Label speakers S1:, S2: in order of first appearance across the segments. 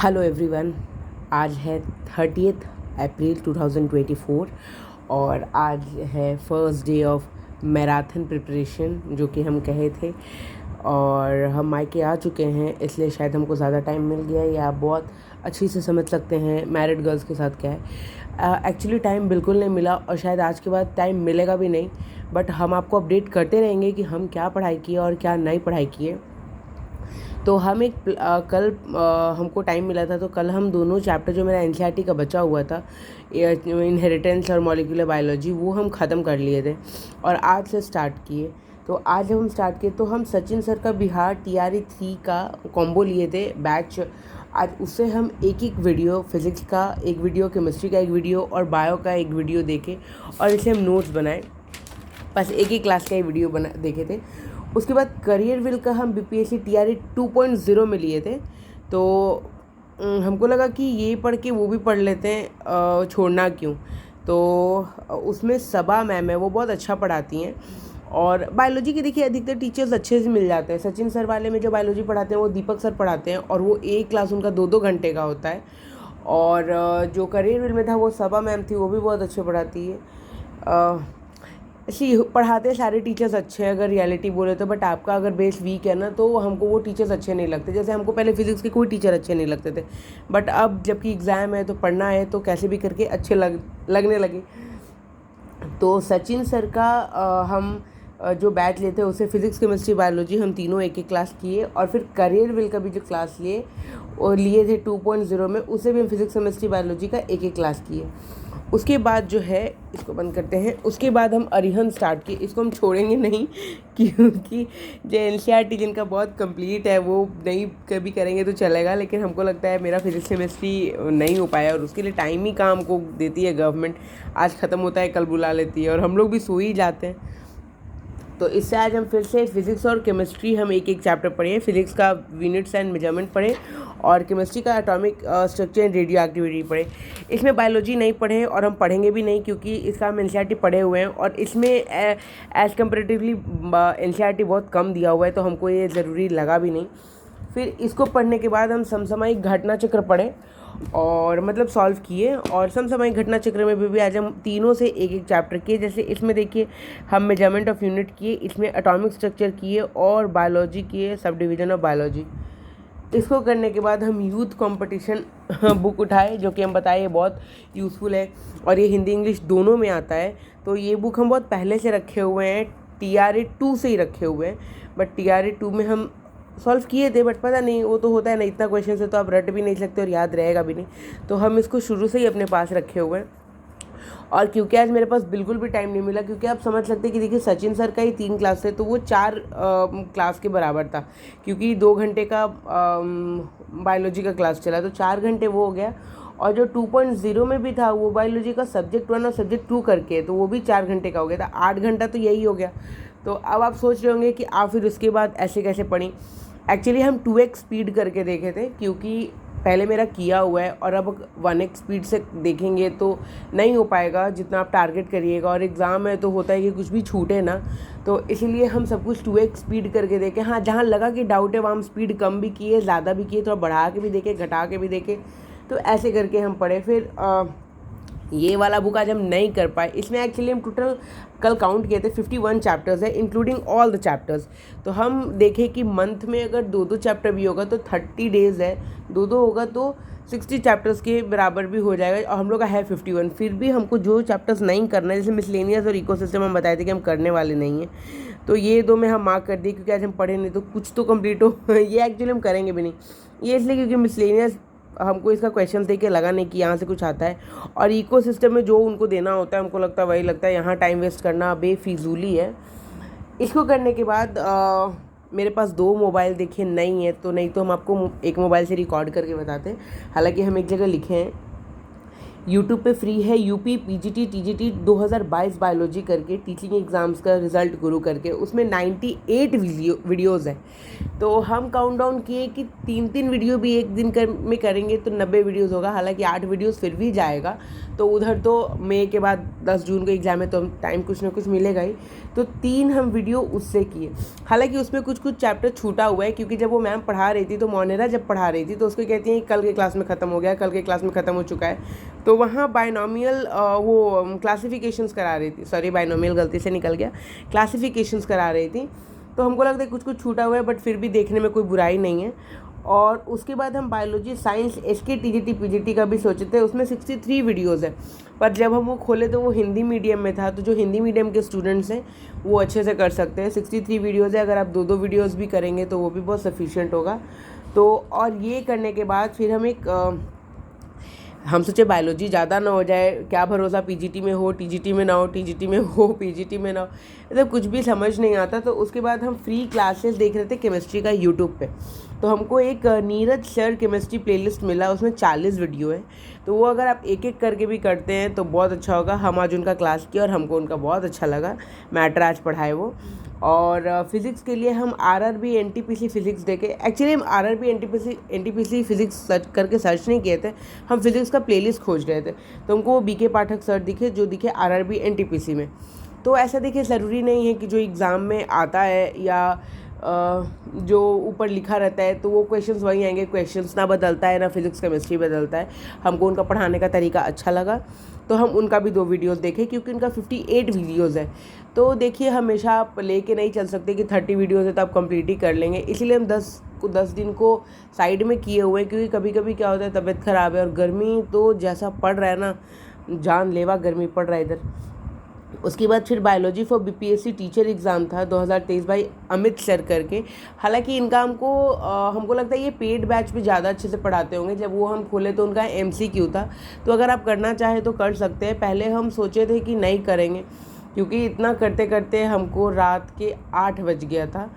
S1: Hello everyone. आज है 30 अप्रैल 2024 और आज है first day of marathon preparation जो कि हम कहे थे, और हम मायके आ चुके हैं, इसलिए शायद हमको ज़्यादा टाइम मिल गया। या आप बहुत अच्छी से समझ सकते हैं मैरिड गर्ल्स के साथ क्या है। एक्चुअली टाइम बिल्कुल नहीं मिला और शायद आज के बाद टाइम मिलेगा भी नहीं, बट हम आपको अपडेट करते रहेंगे कि हम क्या पढ़ाई किए और क्या नई पढ़ाई किए। तो हम कल हमको टाइम मिला था, तो कल हम दोनों चैप्टर जो मेरा एनसीईआरटी का बचा हुआ था, इनहेरिटेंस और मॉलिक्यूलर बायोलॉजी, वो हम ख़त्म कर लिए थे और आज से स्टार्ट किए। तो आज जब हम स्टार्ट किए तो हम सचिन सर का बिहार TRE 3 का कॉम्बो लिए थे बैच। आज उससे हम एक एक वीडियो, फिज़िक्स का एक वीडियो, केमिस्ट्री का एक वीडियो और बायो का एक वीडियो देखे और इसे हम नोट्स बनाए। बस एक ही क्लास का ही वीडियो बना देखे थे। उसके बाद करियर विल का हम BPSC TRE 2.0 में लिए थे। तो हमको लगा कि ये पढ़ के वो भी पढ़ लेते हैं, छोड़ना क्यों। तो उसमें सबा मैम है, वो बहुत अच्छा पढ़ाती हैं। और बायोलॉजी के देखिए अधिकतर टीचर्स अच्छे से मिल जाते हैं। सचिन सर वाले में जो बायोलॉजी पढ़ाते हैं वो दीपक सर पढ़ाते हैं और वो एक क्लास उनका 2-2 घंटे का होता है। और जो करियर विल में था वो सबा मैम थी, वो भी बहुत अच्छे पढ़ाती है। ऐसी पढ़ाते सारे टीचर्स अच्छे हैं अगर रियलिटी बोले तो, बट आपका अगर बेस वीक है ना तो हमको वो टीचर्स अच्छे नहीं लगते। जैसे हमको पहले फिजिक्स के कोई टीचर अच्छे नहीं लगते थे, बट अब जबकि एग्ज़ाम है तो पढ़ना है तो कैसे भी करके अच्छे लगने लगे। तो सचिन सर का जो बैच लेते हैं उससे फिज़िक्स केमिस्ट्री बायोलॉजी हम तीनों एक एक क्लास किए, और फिर करियर विल का भी जो क्लास लिए और लिए थे 2.0 में, उसे भी हम फिज़िक्स केमिस्ट्री बायोलॉजी का एक एक क्लास किए। उसके बाद जो है, इसको बंद करते हैं, उसके बाद हम अरिहंत स्टार्ट किए। इसको हम छोड़ेंगे नहीं क्योंकि जो NCERT जिनका बहुत कंप्लीट है वो नहीं कभी करेंगे तो चलेगा, लेकिन हमको लगता है मेरा फिजिक्स केमिस्ट्री नहीं हो पाया और उसके लिए टाइम ही काम को देती है गवर्नमेंट। आज ख़त्म होता है कल बुला लेती है और हम लोग भी सो ही जाते हैं। तो इससे आज हम फिर से फिज़िक्स और केमिस्ट्री हम एक एक चैप्टर पढ़े। फिज़िक्स का यूनिट्स एंड मेजरमेंट पढ़े और केमिस्ट्री का atomic structure and radio activity पढ़े। इसमें बायोलॉजी नहीं पढ़े और हम पढ़ेंगे भी नहीं क्योंकि इसका हम NCERT पढ़े हुए हैं और इसमें एज़ कम्पेरेटिवली NCERT बहुत कम दिया हुआ है, तो हमको ये ज़रूरी लगा भी नहीं। फिर इसको पढ़ने के बाद हम समसामयिक घटना चक्र पढ़े और मतलब सॉल्व किए, और समसामयिक घटना चक्र में भी आज हम तीनों से एक एक चैप्टर किए। जैसे इसमें देखिए हम मेजरमेंट ऑफ यूनिट किए, इसमें एटॉमिक स्ट्रक्चर किए और बायोलॉजी किए, सब डिवीज़न ऑफ बायोलॉजी। इसको करने के बाद हम यूथ कंपटीशन बुक उठाए, जो कि हम बताए ये बहुत यूज़फुल है और ये हिंदी इंग्लिश दोनों में आता है। तो ये बुक हम बहुत पहले से रखे हुए हैं, TRE 2 से ही रखे हुए हैं, बट TRE 2 में हम सॉल्व किए थे, बट पता नहीं वो तो होता है ना, इतना क्वेश्चन से तो आप रट भी नहीं सकते और याद रहेगा भी नहीं, तो हम इसको शुरू से ही अपने पास रखे हुए हैं। और क्योंकि आज मेरे पास बिल्कुल भी टाइम नहीं मिला, क्योंकि आप समझ सकते हैं कि देखिए सचिन सर का ही 3 क्लास है तो वो 4 क्लास के बराबर था, क्योंकि 2 घंटे का बायोलॉजी का क्लास चला तो 4 घंटे वो हो गया। और जो 2.0 में भी था वो बायोलॉजी का सब्जेक्ट 1 और सब्जेक्ट 2 करके, तो वो भी 4 घंटे का हो गया था। 8 घंटा तो यही हो गया। तो अब आप सोच रहे होंगे कि आप फिर उसके बाद ऐसे कैसे पढ़ी। एक्चुअली हम 2x स्पीड करके देखे थे, क्योंकि पहले मेरा किया हुआ है और अब 1x स्पीड से देखेंगे तो नहीं हो पाएगा जितना आप टारगेट करिएगा, और एग्ज़ाम है तो होता है कि कुछ भी छूटे ना, तो इसीलिए हम सब कुछ 2x स्पीड करके देखें। हाँ, जहाँ लगा कि डाउट है वहाँ हम स्पीड कम भी किए, ज़्यादा भी किए, थोड़ा बढ़ा के भी देखे, घटा के भी देखे, तो ऐसे करके हम पढ़े। फिर ये वाला बुक आज हम नहीं कर पाए। इसमें एक्चुअली हम टोटल कल काउंट किए थे 51 चैप्टर्स है, इंक्लूडिंग ऑल द चैप्टर्स। तो हम देखें कि मंथ में अगर 2-2 चैप्टर भी होगा तो 30 डेज़ है, 2-2 होगा तो 60 चैप्टर्स के बराबर भी हो जाएगा, और हम लोग का है 51। फिर भी हमको जो चैप्टर्स नहीं करना है, जैसे मिसलेनियस और इकोसिस्टम हम बताए थे कि हम करने वाले नहीं हैं, तो ये 2 में हम मार्क कर दिए क्योंकि आज हम पढ़े नहीं तो कुछ तो कंप्लीट हो ये एक्चुअली हम करेंगे भी नहीं, ये इसलिए क्योंकि मिसलेनियस हमको इसका क्वेश्चन देख के लगा नहीं कि यहाँ से कुछ आता है, और इकोसिस्टम में जो उनको देना होता है हमको लगता है वही लगता है, यहाँ टाइम वेस्ट करना बेफिजूली है। इसको करने के बाद मेरे पास 2 मोबाइल देखिए नहीं है, तो नहीं तो हम आपको एक मोबाइल से रिकॉर्ड करके बताते हैं, हालांकि हम एक जगह लिखे हैं। यूट्यूब पे फ्री है। यूपी पीजीटी टीजीटी 2022 बायोलॉजी करके टीचिंग एग्ज़ाम्स का रिज़ल्ट गुरु करके उसमें 98 वीडियोज़ है। तो हम काउंट डाउन किए कि 3-3 वीडियो भी एक दिन में करेंगे तो 90 वीडियोज़ होगा। हालांकि 8 वीडियोज़ फिर भी जाएगा। तो उधर तो मई के बाद 10 जून को एग्ज़ाम है तो टाइम कुछ ना कुछ मिलेगा ही। तो 3 हम वीडियो उससे किए। हालांकि उसमें कुछ कुछ चैप्टर छूटा हुआ है, क्योंकि जब वो मैम पढ़ा रही थी तो मोनेरा जब पढ़ा रही थी तो उसको कहती हैं कल के क्लास में ख़त्म हो गया, कल के क्लास में ख़त्म हो चुका है। तो वहाँ बायनॉमियल वो क्लासिफिकेशंस करा रही थी, सॉरी बायनॉमियल गलती से निकल गया, क्लासिफिकेशंस करा रही थी। तो हमको लगता है कुछ कुछ छूटा हुआ है, बट फिर भी देखने में कोई बुराई नहीं है। और उसके बाद हम biology science SK TGT PGT का भी सोचे थे, उसमें 63 वीडियोज़ है। पर जब हम वो खोले तो वो हिंदी मीडियम में था, तो जो हिंदी मीडियम के स्टूडेंट्स हैं वो अच्छे से कर सकते हैं। 63 वीडियोज़ है, अगर आप 2-2 वीडियोज़ भी करेंगे तो वो भी बहुत सफिशिएंट होगा। तो और ये करने के बाद फिर हम सोचे बायोलॉजी ज़्यादा ना हो जाए, क्या भरोसा पीजीटी में हो टीजीटी में ना हो, टीजीटी में हो पीजीटी में ना हो, मतलब कुछ भी समझ नहीं आता। तो उसके बाद हम फ्री क्लासेस देख रहे थे केमिस्ट्री का यूट्यूब पे। तो हमको एक नीरज सर केमिस्ट्री प्लेलिस्ट मिला, उसमें 40 वीडियो है। तो वो अगर आप एक एक करके भी करते हैं तो बहुत अच्छा होगा। हम आज उनका क्लास किया और हमको उनका बहुत अच्छा लगा, मैटर आज पढ़ाए वो। और फिज़िक्स के लिए हम आरआरबी एनटीपीसी फिज़िक्स देखे। एक्चुअली हम आरआरबी एनटीपीसी फिज़िक्स सर्च करके सर्च नहीं किए थे, हम फिज़िक्स का प्लेलिस्ट खोज रहे थे। तो हमको वो बीके पाठक सर दिखे जो दिखे आरआरबी एनटीपीसी में। तो ऐसा देखिए, ज़रूरी नहीं है कि जो एग्ज़ाम में आता है या जो ऊपर लिखा रहता है तो वो क्वेश्चंस वही आएंगे। क्वेश्चंस ना बदलता है, ना फिज़िक्स केमिस्ट्री बदलता है। हमको उनका पढ़ाने का तरीका अच्छा लगा तो हम उनका भी 2 वीडियोज़ देखे, क्योंकि उनका 58 वीडियोज़ है। तो देखिए, हमेशा आप लेके नहीं चल सकते कि 30 वीडियोज़ है तो आप कंप्लीट ही कर लेंगे। इसीलिए हम 10 दिन को साइड में किए हुए हैं, क्योंकि कभी कभी क्या होता है तबीयत ख़राब है और गर्मी तो जैसा पड़ रहा है ना, जानलेवा गर्मी पड़ रहा है इधर। उसके बाद फिर biology for BPSC teacher exam था 2023 भाई अमित सर करके। हालांकि इनका हमको लगता है ये पेड बैच पे ज़्यादा अच्छे से पढ़ाते होंगे। जब वो हम खोले तो उनका एमसीक्यू था, तो अगर आप करना चाहें तो कर सकते हैं। पहले हम सोचे थे कि नहीं करेंगे, क्योंकि इतना करते करते हमको रात के 8 बज गया था।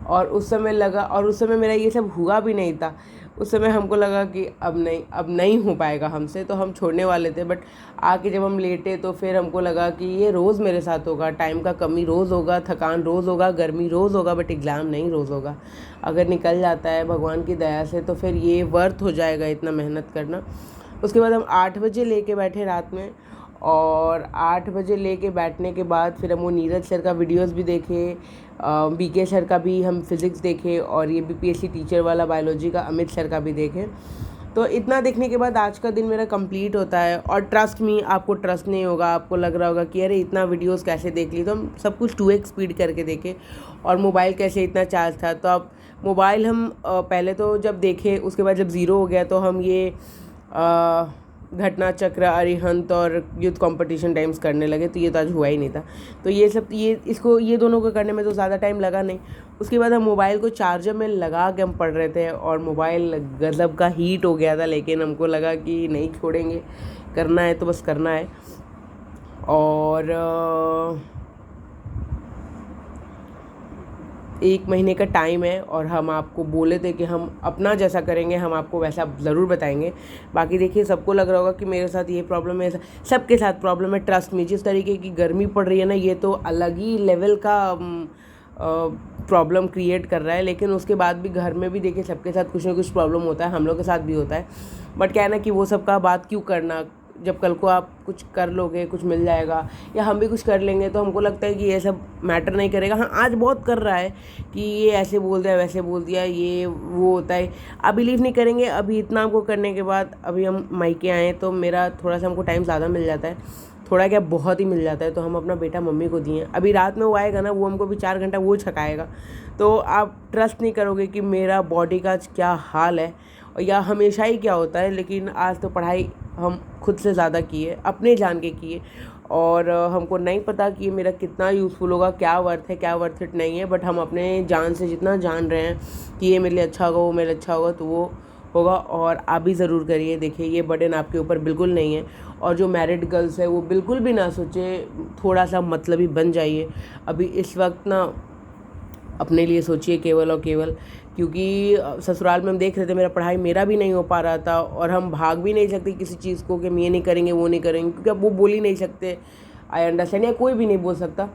S1: और उस समय मेरा ये सब हुआ भी नहीं था। उस समय हमको लगा कि अब नहीं हो पाएगा हमसे, तो हम छोड़ने वाले थे। बट आके जब हम लेटे तो फिर हमको लगा कि ये रोज़ मेरे साथ होगा, टाइम का कमी रोज़ होगा, थकान रोज़ होगा, गर्मी रोज़ होगा, बट एग्ज़ाम नहीं रोज़ होगा। अगर निकल जाता है भगवान की दया से तो फिर ये वर्थ हो जाएगा इतना मेहनत करना। उसके बाद हम 8 बजे लेके बैठे रात में, और 8 बजे लेके बैठने के बाद फिर हम वो नीरज सर का वीडियोस भी देखे, बीके सर का भी हम फिज़िक्स देखे, और ये बीपीएससी टीचर वाला बायोलॉजी का अमित सर का भी देखे। तो इतना देखने के बाद आज का दिन मेरा कंप्लीट होता है। और ट्रस्ट मी, आपको ट्रस्ट नहीं होगा, आपको लग रहा होगा कि अरे इतना वीडियोस कैसे देख ली। तो हम सब कुछ 2x स्पीड करके देखे। और मोबाइल कैसे इतना चार्ज था, तो अब मोबाइल हम पहले तो जब देखे, उसके बाद जब ज़ीरो हो गया तो हम ये घटना चक्र, अरिहंत और यूथ कंपटीशन टाइम्स करने लगे। तो ये तो आज हुआ ही नहीं था। तो ये दोनों को करने में तो ज़्यादा टाइम लगा नहीं। उसके बाद हम मोबाइल को चार्जर में लगा के हम पढ़ रहे थे, और मोबाइल गज़ब का हीट हो गया था। लेकिन हमको लगा कि नहीं छोड़ेंगे, करना है तो बस करना है। और 1 महीने का टाइम है, और हम आपको बोले थे कि हम अपना जैसा करेंगे हम आपको वैसा ज़रूर बताएंगे। बाकी देखिए, सबको लग रहा होगा कि मेरे साथ ये प्रॉब्लम है, सबके साथ प्रॉब्लम है। ट्रस्ट में, जिस तरीके की गर्मी पड़ रही है ना, ये तो अलग ही लेवल का प्रॉब्लम क्रिएट कर रहा है। लेकिन उसके बाद भी घर में भी देखिए सबके साथ कुछ ना कुछ प्रॉब्लम होता है, हम लोग के साथ भी होता है। बट क्या है ना कि वो सब का बात क्यों करना, जब कल को आप कुछ कर लोगे, कुछ मिल जाएगा, या हम भी कुछ कर लेंगे, तो हमको लगता है कि ये सब मैटर नहीं करेगा। हाँ, आज बहुत कर रहा है कि ये ऐसे बोल दिया, वैसे बोल दिया, ये वो होता है। आप बिलीव नहीं करेंगे, अभी इतना हमको करने के बाद अभी हम मायके आए तो मेरा थोड़ा सा हमको टाइम ज़्यादा मिल जाता है, थोड़ा क्या बहुत ही मिल जाता है। तो हम अपना बेटा मम्मी को दिए। अभी रात में वो आएगा ना, वो हमको भी 4 घंटा वो छकाएगा। तो आप ट्रस्ट नहीं करोगे कि मेरा बॉडी का क्या हाल है, या हमेशा ही क्या होता है। लेकिन आज तो पढ़ाई हम खुद से ज़्यादा किए, अपने जान के किए। और हमको नहीं पता कि ये मेरा कितना यूज़फुल होगा, क्या वर्थ है, क्या वर्थ इट नहीं है। बट हम अपने जान से जितना जान रहे हैं कि ये मेरे लिए अच्छा होगा, वो मेरे लिए अच्छा होगा, तो वो होगा। और आप भी ज़रूर करिए। देखिए, ये बर्डन आपके ऊपर बिल्कुल नहीं है। और जो मैरिड गर्ल्स है वो बिल्कुल भी ना सोचे, थोड़ा सा मतलबी बन जाइए। अभी इस वक्त ना अपने लिए सोचिए केवल और केवल क्योंकि ससुराल में हम देख रहे थे मेरा पढ़ाई मेरा भी नहीं हो पा रहा था, और हम भाग भी नहीं सकते किसी चीज़ को कि हम ये नहीं करेंगे वो नहीं करेंगे, क्योंकि अब वो बोल ही नहीं सकते। आई अंडरस्टैंड, या कोई भी नहीं बोल सकता।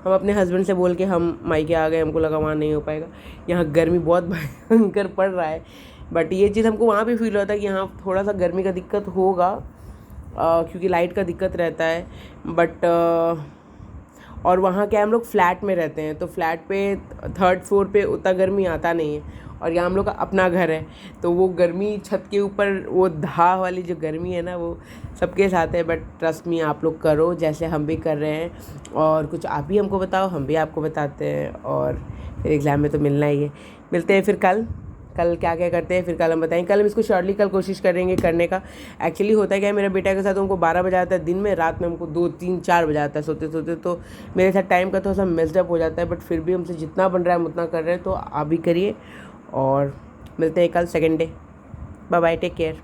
S1: हम अपने हस्बैंड से बोल के हम मायके आ गए, हमको लगा वहाँ नहीं हो पाएगा। यहाँ गर्मी बहुत भयंकर पड़ रहा है, बट ये चीज़ हमको वहाँ भी फील होता है कि यहाँ थोड़ा सा गर्मी का दिक्कत होगा, क्योंकि लाइट का दिक्कत रहता है। बट और वहाँ क्या, हम लोग फ्लैट में रहते हैं, तो फ्लैट पे 3rd फ्लोर पे उतना गर्मी आता नहीं है, और यहाँ हम लोग का अपना घर है, तो वो गर्मी छत के ऊपर वो धा वाली जो गर्मी है ना, वो सबके साथ है। बट ट्रस्ट मी, आप लोग करो जैसे हम भी कर रहे हैं, और कुछ आप भी हमको बताओ, हम भी आपको बताते हैं, और फिर एग्ज़ाम में तो मिलना ही है। मिलते हैं फिर कल क्या क्या करते हैं फिर कल हम बताएंगे। कल हम इसको शॉर्टली कल कोशिश करेंगे करने का। एक्चुअली होता है क्या है, मेरे बेटा के साथ हमको 12 बजे आता है दिन में, रात में हमको 2 3 4 बजे आता है सोते सोते, तो मेरे साथ टाइम का थोड़ा सा मिक्सड अप हो जाता है। बट फिर भी हमसे जितना बन रहा है हम उतना कर रहे हैं, तो आप भी करिए, और मिलते हैं कल second day. Bye bye, take care.